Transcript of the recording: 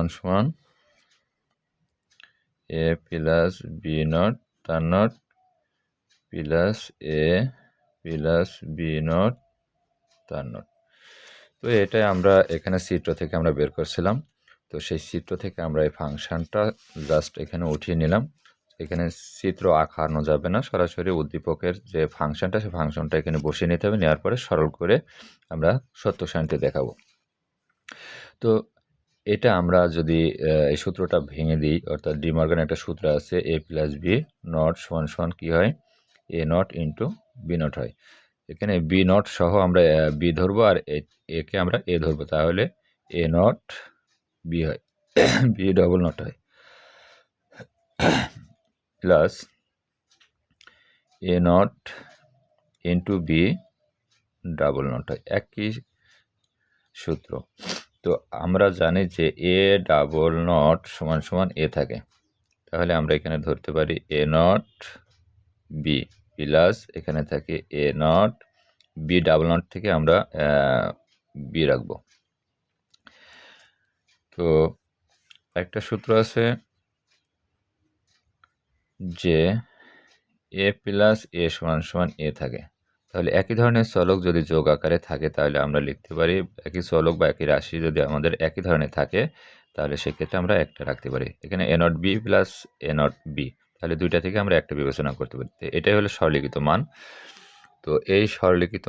সমান সমান A plus B naught তার naught plus A plus B naught তার নট। তো এটাই আমরা এখানে চিত্র থেকে আমরা বের করছিলাম। তো সেই চিত্র থেকে আমরা এই ফাংশনটা জাস্ট এখানে উঠিয়ে নিলাম। এখানে চিত্র আঁকানো যাবে না, সরাসরি উদ্দীপকের যে ফাংশনটা সেই ফাংশনটা এখানে বসিয়ে নিতে হবে। নেওয়ার পরে সরল করে আমরা সত্য সারণীতে দেখাবো। তো এটা আমরা যদি এই সূত্রটা ভেঙে দিই, অর্থাৎ ডি মর্গানের একটা সূত্র আছে এ প্লাস বি নট সমান সমান কী হয়, এ নট ইন্টু বি নট হয়। এখানে বি নট সহ আমরা বি ধরবো আর একে আমরা এ ধরবো, তাহলে এ নট বি হয়, বি ডবল নট হয়, plus A naught into B double naught হয়, একই সূত্র। তো আমরা জানি যে এ ডাবল নট সমান সমান এ থাকে, তাহলে আমরা এখানে ধরতে পারি এ নট বি প্লাস এখানে থাকে এ নট বি ডাবল নট থেকে আমরা বি রাখবো। তো একটা সূত্র আছে যে এ প্লাস এ সমান সমান এ থাকে, তাহলে একই ধরনের চলক যদি যোগ আকারে থাকে তাহলে আমরা লিখতে পারি, একই চলক বা একই রাশি যদি আমাদের একই ধরনের থাকে তাহলে সেক্ষেত্রে আমরা একটা রাখতে পারি। এখানে A not B plus A not B, তাহলে দুইটা থেকে আমরা একটা বিবেচনা করতে পারি। এটাই হলো সরলীকৃত মান। তো এই সরলীকৃত